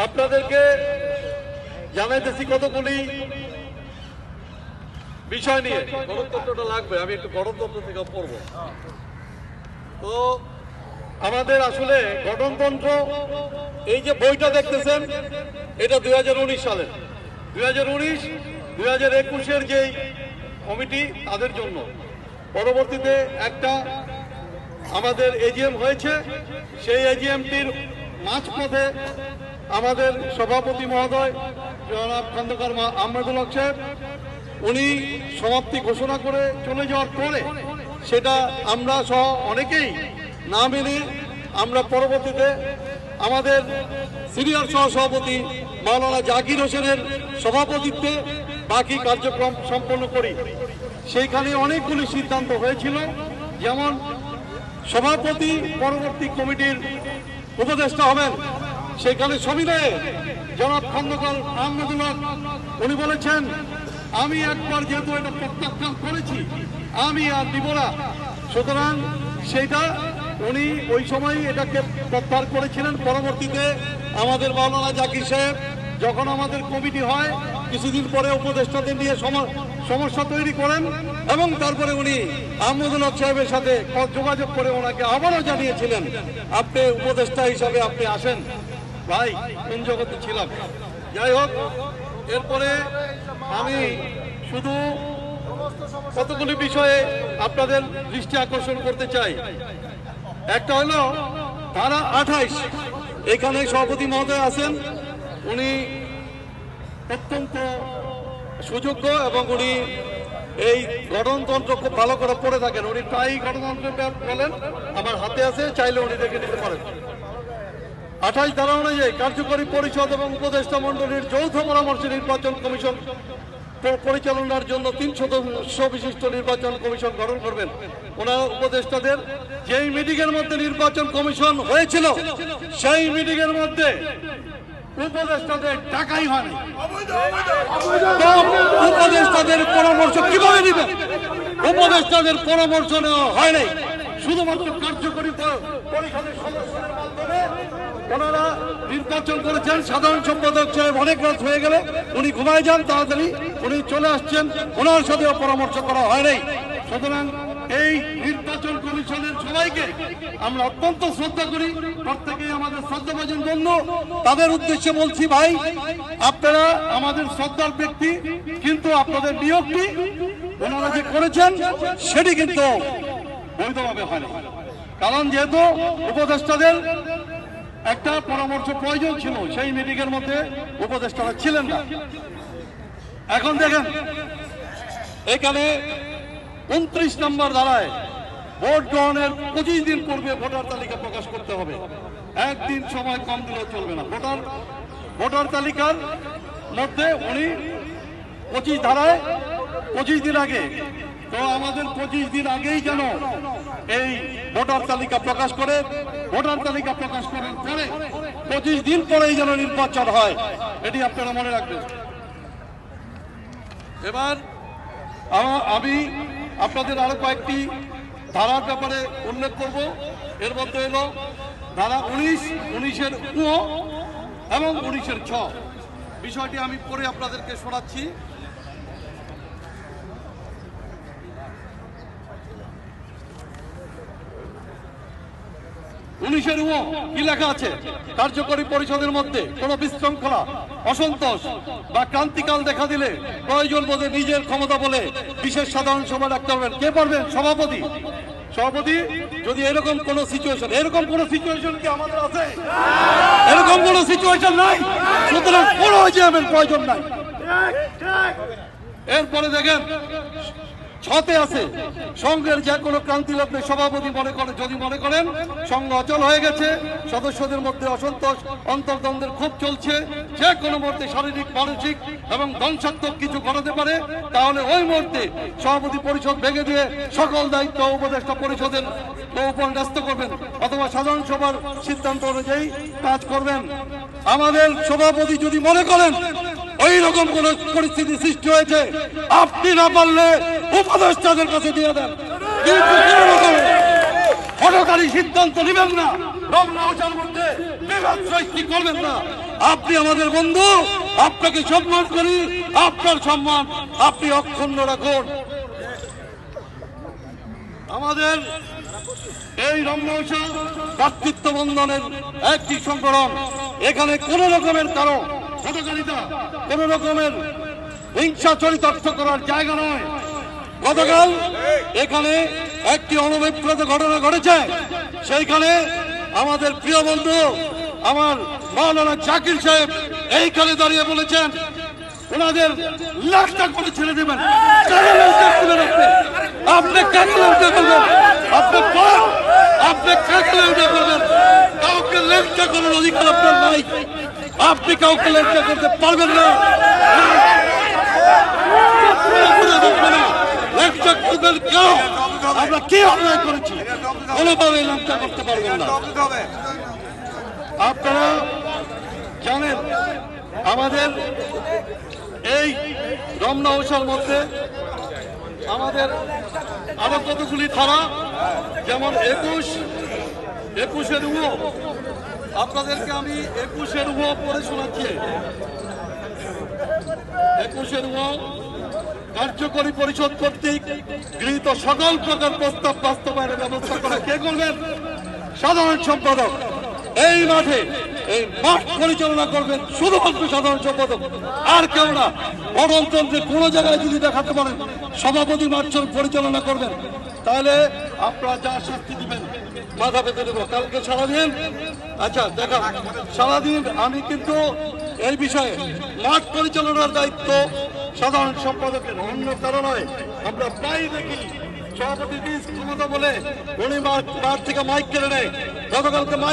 আপনাদেরকে জানাইতেছি কতগুলি বিষয় নিয়ে। গণতন্ত্রটা লাগবে, আমি একটু গণতন্ত্র থেকে পড়বো। তো আমাদের আসলে গণতন্ত্র, এই যে বইটা দেখতেছেন এটা 2019 সালের, 2021-এর যে কমিটি তাদের জন্য। পরবর্তীতে একটা আমাদের এজিএম হয়েছে, সেই এজিএমটির মাঝপথে আমাদের সভাপতি মহোদয় জনাব খন্দকার আহমেদুল হক সাহেব উনি সমাপ্তি ঘোষণা করে চলে যাওয়ার পরে সেটা আমরা সহ অনেকেই না মেনে আমরা পরবর্তীতে আমাদের সিনিয়র সহসভাপতি মাওলানা জাকির হোসেনের সভাপতিত্বে বাকি কার্যক্রম সম্পন্ন করি। সেইখানে অনেকগুলি সিদ্ধান্ত হয়েছিল, যেমন সভাপতি পরবর্তী কমিটির উপদেষ্টা হবেন, সেখানে সবিনয়ে জনাব খন্দকার আহমেদুল হক উনি বলেছেন আমি একবার যেহেতু এটা প্রত্যাখ্যান করেছি আমি আর দিব না, সুতরাং সেটা উনি ওই সময় এটাকে প্রত্যাহার করেছিলেন। পরবর্তীতে আমাদের মাওলানা জাকির সাহেব যখন আমাদের কমিটি হয় কিছুদিন পরে উপদেষ্টাদের নিয়ে সমস্যা তৈরি করেন এবং তারপরে উনি আহমেদুল হক সাহেবের সাথে যোগাযোগ করে ওনাকে আবারও জানিয়েছিলেন আপনি উপদেষ্টা হিসাবে আপনি আসেন। ভাই কোন জগতে ছিলাম। যাই হোক, এরপরে আমি শুধু কতগুলি বিষয়ে আপনাদের দৃষ্টি আকর্ষণ করতে চাই। একটা হলো ধারা 28, এখানে সভাপতি মহোদয় আছেন, উনি অত্যন্ত সুযোগ্য এবং উনি এই গণতন্ত্র খুব ভালো করে পড়ে থাকেন। উনি প্রায়ই গণতন্ত্র বলেন, আমার হাতে আছে, চাইলে উনি দেখে নিতে পারেন। 28 ধারা অনুযায়ী কার্যকরী পরিষদ এবং উপদেষ্টা মন্ডলীর যৌথ পরামর্শে নির্বাচন কমিশন পরিচালনার জন্য 3 সদস্য বিশিষ্ট নির্বাচন কমিশন গঠন করবেন। ওনার উপদেষ্টাদের যেই মিটিং এর মধ্যে নির্বাচন কমিশন হয়েছিল সেই মিটিং এর মধ্যে উপদেষ্টাদের টাকাই হয়নি। উপদেষ্টাদের পরামর্শ কিভাবে নেবেন? উপদেষ্টাদের পরামর্শ নেওয়া হয় নাই, শুধুমাত্র কার্যকরী পরিষদের সদস্যদের মাধ্যমে ওনারা নির্বাচন করেছেন। সাধারণ সম্পাদক সাহেব অনেক রাত হয়ে গেলে উনি ঘুমায় যান, তাড়াতাড়ি উনি চলে আসছেন, ওনার সাথেও পরামর্শ করা হয় নাই। সুতরাং এই নির্বাচন কমিশনের সবাইকে আমরা অত্যন্ত শ্রদ্ধা করি, প্রত্যেকেই আমাদের শ্রদ্ধাভাজন বন্ধু। তাদের উদ্দেশ্যে বলছি, ভাই আপনারা আমাদের শ্রদ্ধার ব্যক্তি, কিন্তু আপনাদের নিয়োগটি ওনারা যে করেছেন সেটি কিন্তু বৈধভাবে হয়নি। কারণ যেহেতু উপদেষ্টাদের একটা পরামর্শ প্রয়োজন ছিল, সেই মিটিং এর মধ্যে উপদেষ্টারা ছিলেন না। এখন দেখেন এখানে 29 নম্বর ধারায় ভোট গ্রহণের 25 দিন পূর্বে ভোটার তালিকা প্রকাশ করতে হবে। একদিন সময় কম দিলেও চলবে না। ভোটার তালিকার মধ্যে উনি 25 ধারায় 25 দিন আগে, তো আমাদের 25 দিন আগেই যেন এই ভোটার তালিকা প্রকাশ করে, ভোটার তালিকা প্রকাশ করার পরে 25 দিন পরেই যেন নির্বাচন হয়, এটি আপনারা মনে রাখবেন। এবার আমি আপনাদের আরো কয়েকটি ধারার ব্যাপারে উল্লেখ করব। এর মধ্যে হলো ধারা 19, 19-এর উ এবং 19-এর ছ। বিষয়টি আমি পরে আপনাদেরকে শোনাচ্ছি। উনিশের উ কি লেখা আছে? কার্যকরী পরিষদের মধ্যে কোন বিশৃঙ্খলা, অসন্তোষ বা ক্রান্তিকাল দেখা দিলে প্রয়োজন বোধে নিজের ক্ষমতা বলে বিশেষ সাধারণ সভা ডাকতে পারবেন। কে পারবেন? সভাপতি। সভাপতি যদি এরকম কোন সিচুয়েশন কি আমাদের আছে? এরকম কোন সিচুয়েশন নাই, সুতরাং কোনো এজিএমের প্রয়োজন নাই। এরপরে দেখেন ছতে আছে সংঘের যে কোনো ক্রান্তি লগ্নে সভাপতি যদি মনে করেন সংঘ অচল হয়ে গেছে, সদস্যদের মধ্যে অসন্তোষ, অন্তর্দ্বন্দ্বের ক্ষোভ চলছে, যে কোনো মুহূর্তে শারীরিক, মানসিক এবং ধ্বংসাত্মক কিছু ঘটাতে পারে, তাহলে ওই মুহূর্তে সভাপতি পরিষদ ভেঙে দিয়ে সকল দায়িত্ব উপদেষ্টা পরিষদের উপর ন্যস্ত করবেন অথবা সাধারণ সভার সিদ্ধান্ত অনুযায়ী কাজ করবেন। আমাদের সভাপতি যদি মনে করেন ওই রকম কোন পরিস্থিতি সৃষ্টি হয়েছে, আপনি না পারলে উপদেষ্টাদের কাছে দিয়ে দেন, কিন্তু কোন রকম হঠকারী সিদ্ধান্ত নেবেন না, রমনা মধ্যে বিবাদ সৃষ্টি করবেন না। আপনি আমাদের বন্ধু, আপনাকে সম্মান করি, আপনার সম্মান আপনি অক্ষুণ্ণ রাখুন। আমাদের এই রমনা ভ্রাতৃত্ব বন্ধনের একটি সংগঠন, এখানে কোন রকমের কারো হটকারিতা, কোন রকমের হিংসা চরিতার্থ করার জায়গা নয়। গতকাল এখানে একটি অনভিপ্রেত ঘটনা ঘটেছে, সেইখানে আমাদের প্রিয় বন্ধু আমার মাওলানা জাকির সাহেব এইখানে দাঁড়িয়ে বলেছেন ওনাদের লাখটা করে ছেড়ে দেবেন। আপনি কাকে লেখা করবেন? আপনি কাকে লেখা করবেন? কাউকে লেখা করার অধিকার আপনার নাই, আপনি কাউকে লেখা করতে পারবেন না। আমরা কি অন্যায় করেছি কোনোভাবে লেখা করতে পারবেন না। আপনারা জানেন আমাদের এই রমনা ওসার মধ্যে আমাদের আরো কতগুলি ধারা, যেমন 21-এর উহ, আপনাদেরকে আমি 21-এর উহ পড়ে শোনাচ্ছি। 21-এর উহ, কার্যকরী পরিষদ কর্তৃক গৃহীত সকল প্রকার প্রস্তাব বাস্তবায়নের ব্যবস্থা করা কে করবেন? সাধারণ সম্পাদক। এই মাঠে এই মাঠ পরিচালনা করবেন শুধুমাত্র সাধারণ সম্পাদক, আর কেউ না। গণতন্ত্রে কোনো জায়গায় যদি দেখাতে পারেন সভাপতি মাঠ পরিচালনা করবেন, তাহলে আপনারা যা শাস্তি দিবেন মাথা পেতে দেবো। কালকে সারাদিন, আচ্ছা দেখা সারাদিন আমি কিন্তু এই বিষয়ে মাঠ পরিচালনার দায়িত্ব সাধারণ সম্পাদকের, অন্য কারো নয়। আমরা প্রায় দেখি সভাপতি ক্ষমতা বলে উনি মাঠ থেকে মাইক কেড়ে নেয়। গতকালকে মাইক